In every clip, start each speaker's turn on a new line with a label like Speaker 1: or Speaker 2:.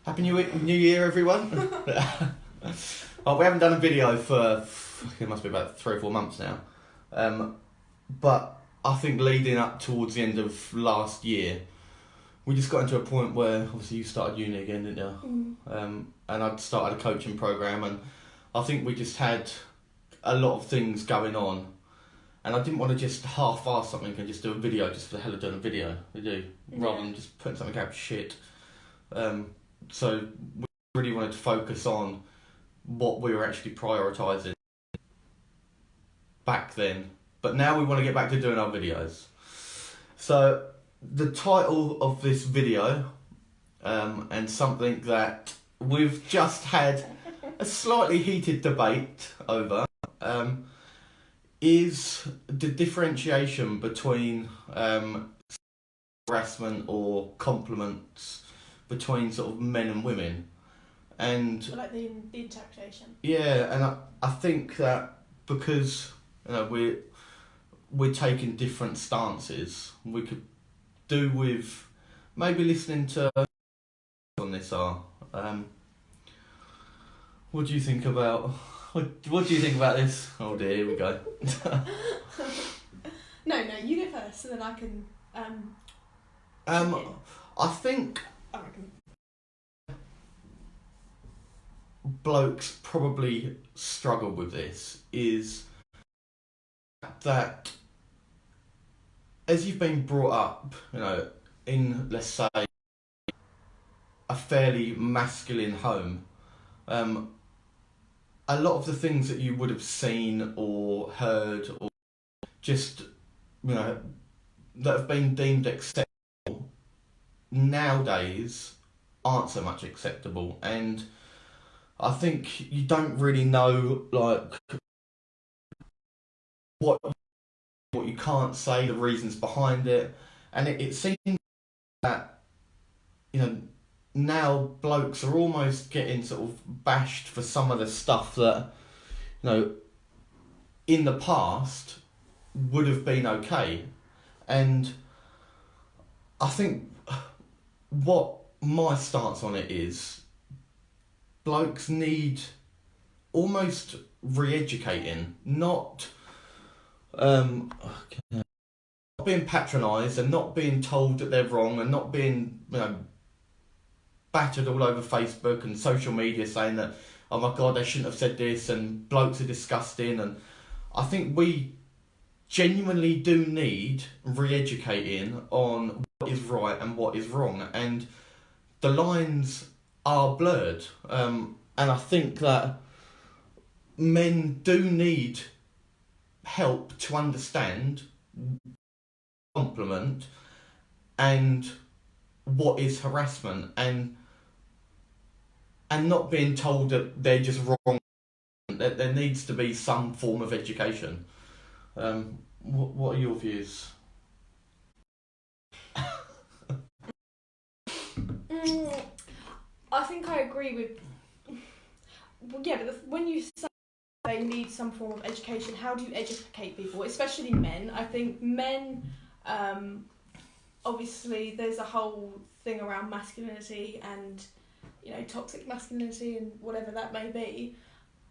Speaker 1: Happy New Year, everyone. Oh, we haven't done a video for, it must be about 3 or 4 months now. But I think leading up towards the end of last year, we just got into a point where, obviously you started uni again, didn't you? And I'd started a coaching program, and I think we just had a lot of things going on. And I didn't want to just half-ass something and just do a video just for the hell of doing a video. Rather than just putting something out shit. So we really wanted to focus on what we were actually prioritising back then. But now we want to get back to doing our videos. So the title of this video, and something that we've just had a slightly heated debate over, is the differentiation between harassment or compliments between sort of men and women. And
Speaker 2: so like the interpretation.
Speaker 1: Yeah, and I think that because we're taking different stances, we could do with maybe listening to on this are. What do you think about this? Oh dear, here we go.
Speaker 2: No, you go first, so then I can.
Speaker 1: I think
Speaker 2: I reckon
Speaker 1: blokes probably struggle with this is that as you've been brought up, in, let's say, a fairly masculine home, a lot of the things that you would have seen or heard or just, that have been deemed acceptable nowadays aren't so much acceptable. And I think you don't really know, like, what you can't say, the reasons behind it. And it seems that, now blokes are almost getting sort of bashed for some of the stuff that, in the past would have been okay. And I think what my stance on it is, blokes need almost re-educating, not being patronised and not being told that they're wrong and not being battered all over Facebook and social media saying that, oh my God, they shouldn't have said this and blokes are disgusting. And I think we genuinely do need re-educating on what is right and what is wrong, and the lines are blurred, and I think that men do need help to understand compliment and what is harassment, and not being told that they're just wrong. That there needs to be some form of education. What are your views?
Speaker 2: I think I agree with. Yeah, but when you say they need some form of education, how do you educate people, especially men? I think men, obviously, there's a whole thing around masculinity and, toxic masculinity and whatever that may be.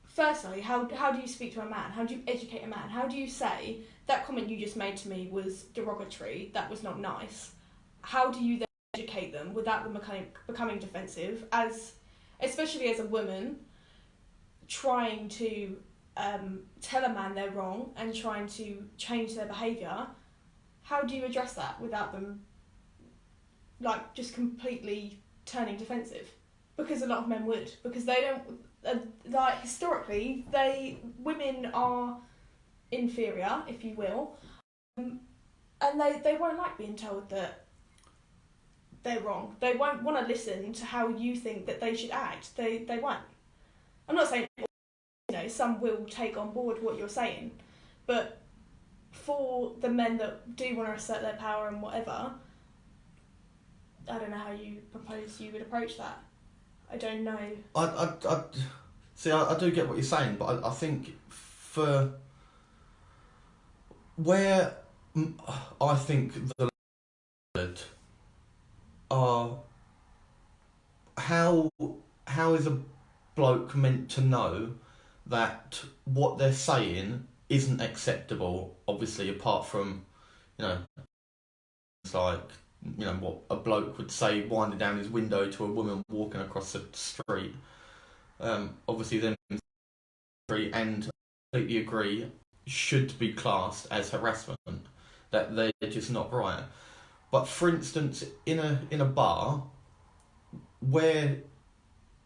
Speaker 2: Firstly, how do you speak to a man? How do you educate a man? How do you say, that comment you just made to me was derogatory, that was not nice? How do you then educate them without them becoming defensive, especially as a woman, trying to tell a man they're wrong and trying to change their behaviour? How do you address that without them, just completely turning defensive? Because a lot of men would, because they don't, historically, women are inferior, if you will, and they won't like being told that they're wrong. They won't want to listen to how you think that they should act. They won't. I'm not saying, some will take on board what you're saying, but for the men that do want to assert their power and whatever, I don't know how you propose you would approach that. I don't know.
Speaker 1: I do get what you're saying, but I think for where I think the are, how how is a bloke meant to know that what they're saying isn't acceptable? Obviously, apart from, you know, it's like, you know, what a bloke would say winding down his window to a woman walking across the street. Obviously, then and I completely agree, should be classed as harassment. That they're just not right. But for instance, in a bar, where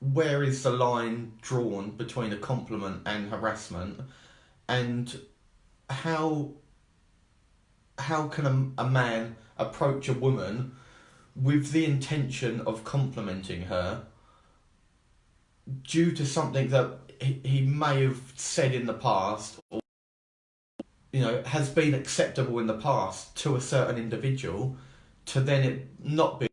Speaker 1: is the line drawn between a compliment and harassment, and how can a man approach a woman with the intention of complimenting her due to something that he may have said in the past, or, you know, has been acceptable in the past to a certain individual, to then it not be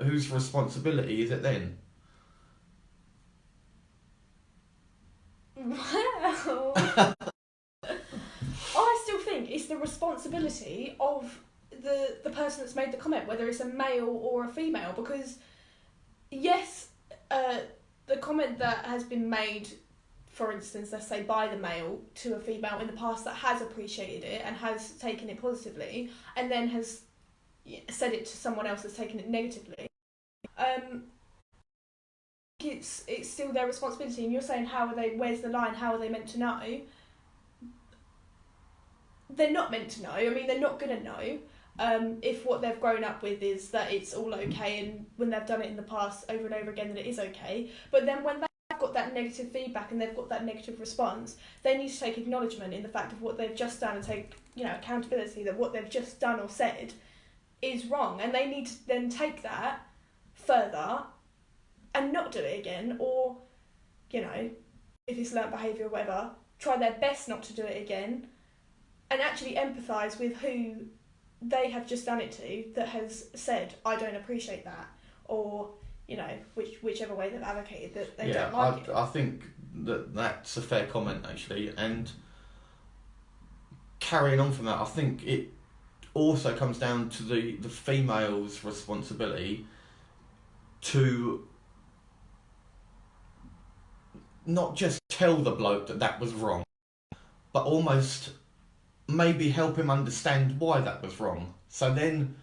Speaker 1: whose responsibility is it then?
Speaker 2: Well, I still think it's the responsibility of the person that's made the comment, whether it's a male or a female, because yes, the comment that has been made, for instance, let's say by the male to a female in the past that has appreciated it and has taken it positively, and then has said it to someone else that's taken it negatively, it's still their responsibility. And you're saying, how are they? Where's the line? How are they meant to know? They're not meant to know. I mean, they're not gonna know. If what they've grown up with is that it's all okay, and when they've done it in the past over and over again that it is okay. But then when they've got that negative feedback and they've got that negative response, they need to take acknowledgement in the fact of what they've just done and take, you know, accountability that what they've just done or said is wrong, and they need to then take that further and not do it again, or, you know, if it's learnt behaviour or whatever, try their best not to do it again, and actually empathise with who they have just done it to that has said, I don't appreciate that, or, you know, whichever way they've advocated that they don't like it.
Speaker 1: I think that's a fair comment, actually. And carrying on from that, I think it also comes down to the female's responsibility to not just tell the bloke that was wrong, but almost maybe help him understand why that was wrong. So then,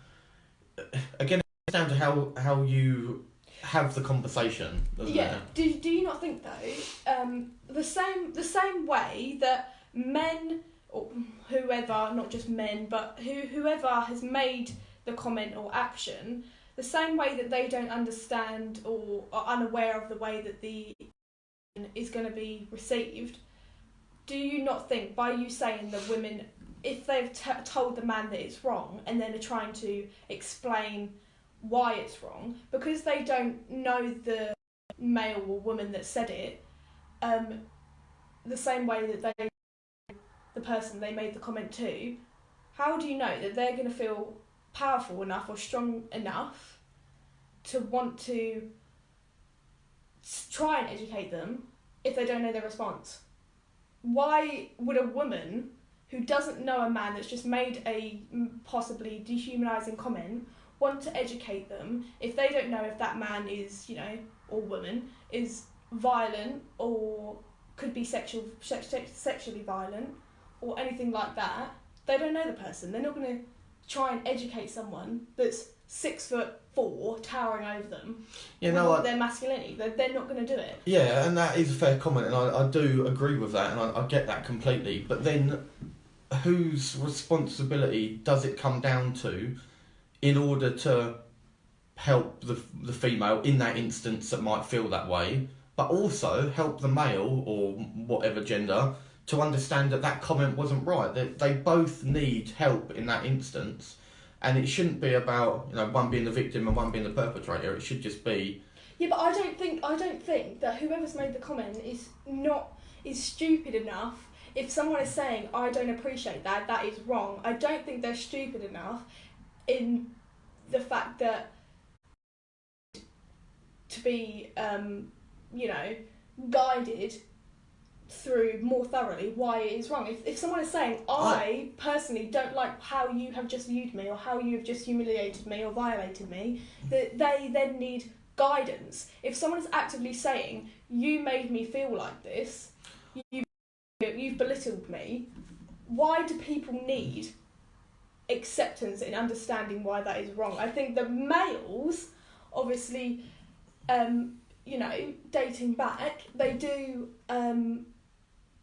Speaker 1: again, it's down to how you have the conversation, doesn't it?
Speaker 2: Do you not think though, the same way that men, or whoever, not just men, but whoever has made the comment or action, the same way that they don't understand or are unaware of the way that the is going to be received, do you not think by you saying that women, if they've told the man that it's wrong and then are trying to explain why it's wrong, because they don't know the male or woman that said it, the same way that they, the person they made the comment to, how do you know that they're going to feel powerful enough or strong enough to want to try and educate them if they don't know their response? Why would a woman who doesn't know a man that's just made a possibly dehumanising comment want to educate them if they don't know if that man is, you know, or woman is violent or could be sexually violent or anything like that? They don't know the person. They're not going to try and educate someone that's 6'4", towering over them. Their masculinity. They're not going to do it.
Speaker 1: Yeah, and that is a fair comment, and I do agree with that, and I get that completely. But then, whose responsibility does it come down to in order to help the female in that instance that might feel that way, but also help the male or whatever gender to understand that comment wasn't right? They both need help in that instance. And it shouldn't be about, you know, one being the victim and one being the perpetrator. It should just be.
Speaker 2: Yeah, but I don't think that whoever's made the comment is stupid enough. If someone is saying, I don't appreciate that is wrong, I don't think they're stupid enough in the fact that to be, guided through more thoroughly why it is wrong. If someone is saying, I personally don't like how you have just viewed me or how you have just humiliated me or violated me, that they then need guidance. If someone is actively saying, you made me feel like this, you've belittled me, why do people need acceptance and understanding why that is wrong? I think that males, obviously, dating back, they do,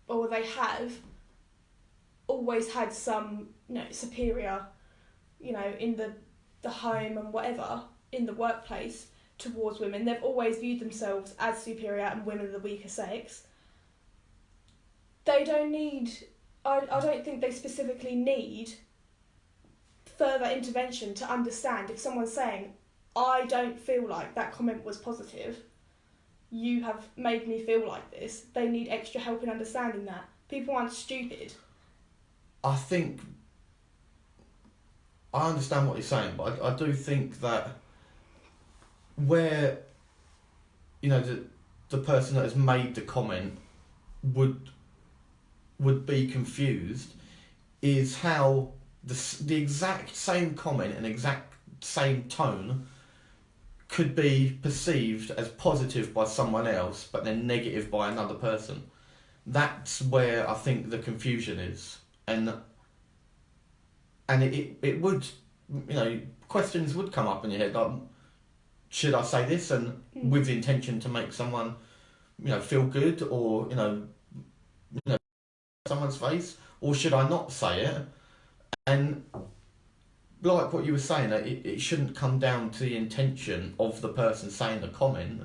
Speaker 2: or they have always had some, superior, in the home and whatever, in the workplace towards women. They've always viewed themselves as superior and women are the weaker sex. They don't need, I don't think they specifically need further intervention to understand if someone's saying, I don't feel like that comment was positive, you have made me feel like this. They need extra help in understanding that. People aren't stupid.
Speaker 1: I think I understand what you're saying, but I do think that where, the person that has made the comment would be confused is how the exact same comment and exact same tone could be perceived as positive by someone else, but then negative by another person. That's where I think the confusion is, and it would, questions would come up in your head like, should I say this, and with the intention to make someone, feel good, or someone's face, or should I not say it? And like what you were saying, that it shouldn't come down to the intention of the person saying the comment.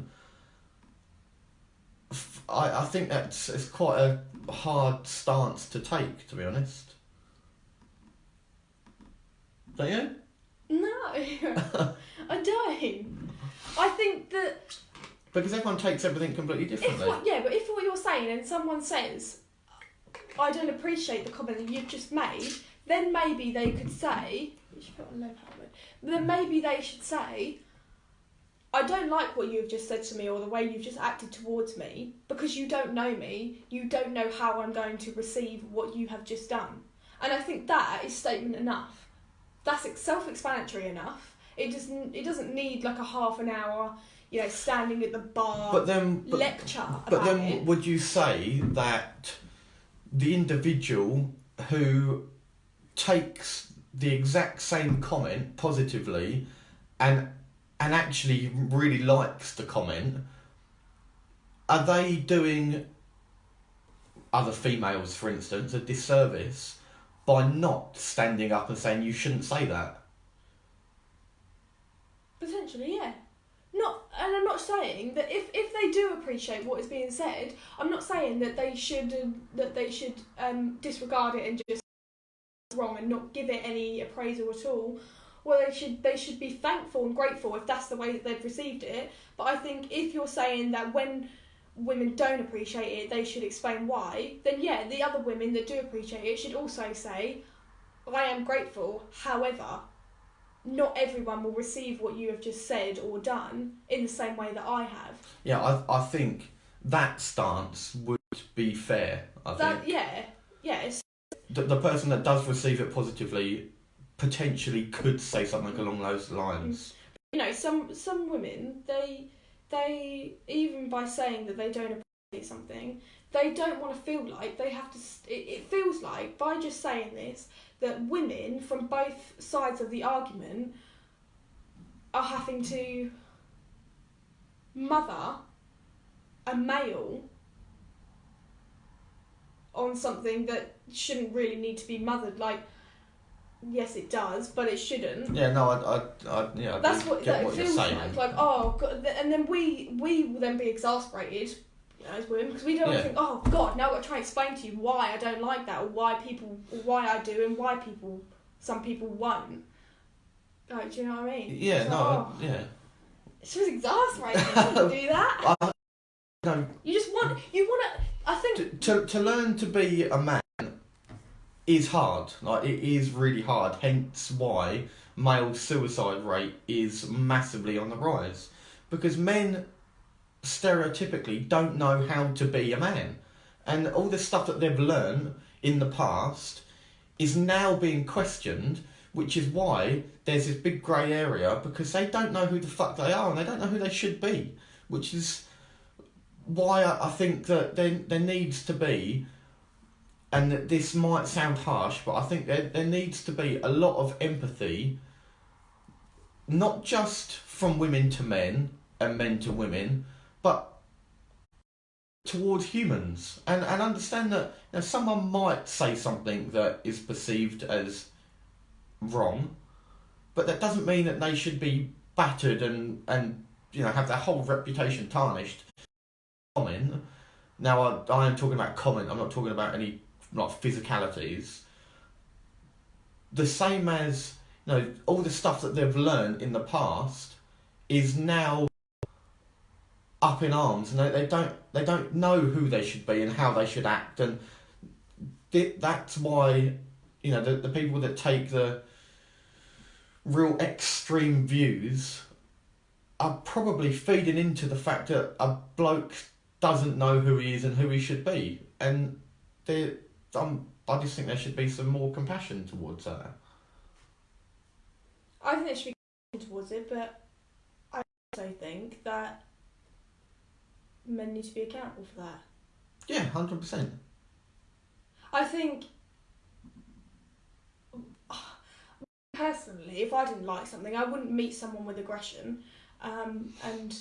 Speaker 1: I think it's quite a hard stance to take, to be honest. Don't you?
Speaker 2: No, I don't. I think that...
Speaker 1: Because everyone takes everything completely differently.
Speaker 2: But if what you're saying and someone says, I don't appreciate the comment that you've just made, then maybe they could say... You should put on low power mode. Then maybe they should say, I don't like what you've just said to me or the way you've just acted towards me, because you don't know me, you don't know how I'm going to receive what you have just done. And I think that is statement enough. That's self-explanatory enough. It doesn't need like a half an hour, standing at the bar lecture about
Speaker 1: But then
Speaker 2: it.
Speaker 1: Would you say that the individual who takes the exact same comment positively and actually really likes the comment, are they doing other females, for instance, a disservice by not standing up and saying you shouldn't say that?
Speaker 2: Potentially, yeah. And I'm not saying that if they do appreciate what is being said, I'm not saying that they should disregard it and just wrong and not give it any appraisal at all. Well, they should be thankful and grateful if that's the way that they've received it. But I think if you're saying that when women don't appreciate it, they should explain why, then yeah, the other women that do appreciate it should also say, I am grateful, however, not everyone will receive what you have just said or done in the same way that I have.
Speaker 1: Yeah, I think that stance would be fair, I think.
Speaker 2: Yeah.
Speaker 1: The person that does receive it positively potentially could say something along those lines.
Speaker 2: Some women, they even by saying that they don't appreciate something, they don't want to feel like they have to... It feels like, by just saying this, that women from both sides of the argument are having to mother a male on something that shouldn't really need to be mothered. Like, yes, it does, but it shouldn't.
Speaker 1: Yeah, no, I
Speaker 2: that's
Speaker 1: get
Speaker 2: what
Speaker 1: you're
Speaker 2: feels
Speaker 1: saying.
Speaker 2: like. Oh, God, and then we will then be exasperated, as women, because we don't think, oh God, now I've got to try and explain to you why I don't like that, or why I do, and why some people won't. Like, do you know what I mean?
Speaker 1: Yeah,
Speaker 2: yeah. It's just exasperating to do that.
Speaker 1: No.
Speaker 2: You want to. I think
Speaker 1: to learn to be a man is hard. Like, it is really hard. Hence why male suicide rate is massively on the rise, because men stereotypically don't know how to be a man, and all the stuff that they've learned in the past is now being questioned, which is why there's this big grey area, because they don't know who the fuck they are and they don't know who they should be, which is why I think that there needs to be, and this might sound harsh, but I think there needs to be a lot of empathy, not just from women to men and men to women, but towards humans, and understand that, you know, someone might say something that is perceived as wrong, but that doesn't mean that they should be battered and you know, have their whole reputation tarnished. Comment. Now I am talking about comment. I'm not talking about any like physicalities. The same as, you know, all the stuff that they've learned in the past is now up in arms, and they don't know who they should be and how they should act, and that's why, you know, the people that take the real extreme views are probably feeding into the fact that a bloke doesn't know who he is and who he should be, and I just think there should be some more compassion towards that.
Speaker 2: I think there should be compassion towards it, but I also think that men need to be accountable for that.
Speaker 1: Yeah, 100%.
Speaker 2: I think, personally, if I didn't like something, I wouldn't meet someone with aggression and,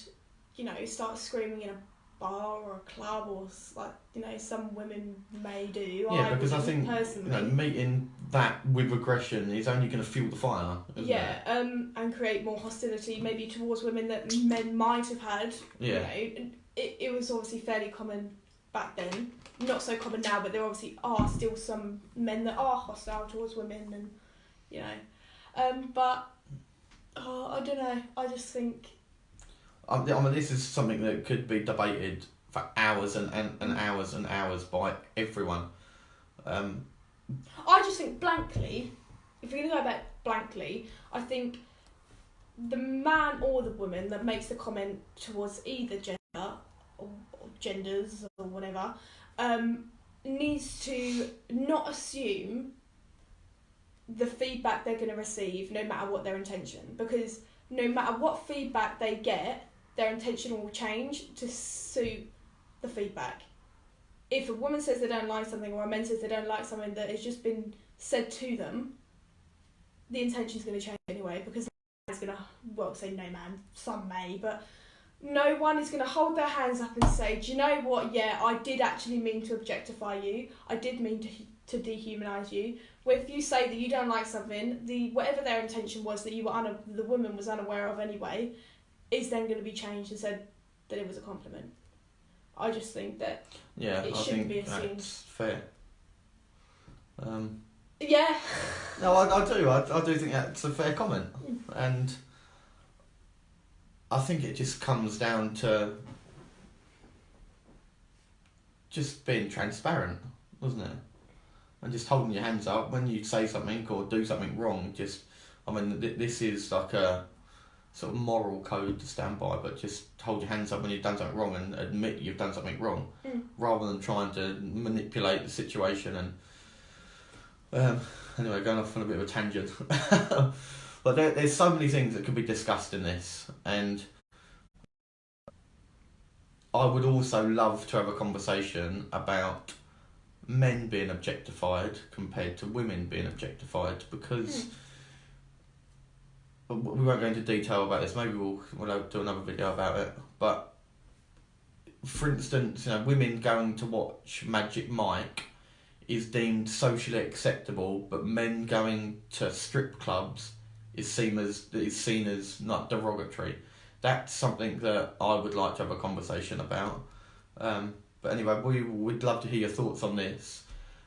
Speaker 2: you know, start screaming in a bar or a club, or like, you know, some women may do.
Speaker 1: Yeah, because I think,
Speaker 2: personally,
Speaker 1: you know, meeting that with aggression is only going to fuel the fire, isn't it?
Speaker 2: And create more hostility maybe towards women that men might have had.
Speaker 1: Yeah.
Speaker 2: You know, it was obviously fairly common back then, not so common now, but there obviously are still some men that are hostile towards women, and, you know, but I don't know, I just think,
Speaker 1: I mean, this is something that could be debated for hours and hours and hours by everyone.
Speaker 2: I just think blankly, if you're going to go back blankly, I think the man or the woman that makes the comment towards either gender or genders or whatever needs to not assume the feedback they're going to receive, no matter what their intention, because no matter what feedback they get, their intention will change to suit the feedback. If a woman says they don't like something, or a man says they don't like something that has just been said to them, the intention's going to change anyway, because no man is going to, well, say no man, some may, but no one is going to hold their hands up and say, do you know what, yeah, I did actually mean to objectify you, I did mean to dehumanise you. Well, if you say that you don't like something, whatever their intention was that the woman was unaware of anyway, is then going to be changed and said that it was a compliment. I just think that it shouldn't be assumed.
Speaker 1: That's fair.
Speaker 2: Yeah.
Speaker 1: No, I do think that's a fair comment, and I think it just comes down to just being transparent, doesn't it? And just holding your hands up when you say something or do something wrong. This is like a sort of moral code to stand by, but just hold your hands up when you've done something wrong and admit you've done something wrong, rather than trying to manipulate the situation. And anyway, going off on a bit of a tangent. But there's so many things that could be discussed in this, and I would also love to have a conversation about men being objectified compared to women being objectified, because we won't go into detail about this, maybe we'll do another video about it, but for instance, you know, women going to watch Magic Mike is deemed socially acceptable, but men going to strip clubs is seen as not derogatory. That's something that I would like to have a conversation about. But anyway, we'd love to hear your thoughts on this,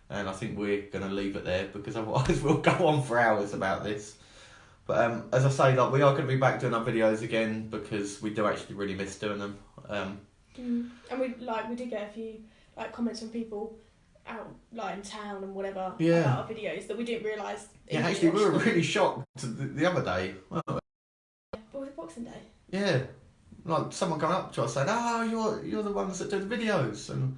Speaker 1: and I think we're going to leave it there, because otherwise we'll go on for hours about this. But as I say, we are going to be back doing our videos again, because we do actually really miss doing them.
Speaker 2: And we did get a few comments from people out like in town and whatever
Speaker 1: Yeah.
Speaker 2: about our videos that we didn't realise.
Speaker 1: Yeah, actually, we were really shocked the other day. Weren't we?
Speaker 2: What was it, Boxing Day?
Speaker 1: Yeah, like someone coming up to us saying, "Oh, you're the ones that do the videos," and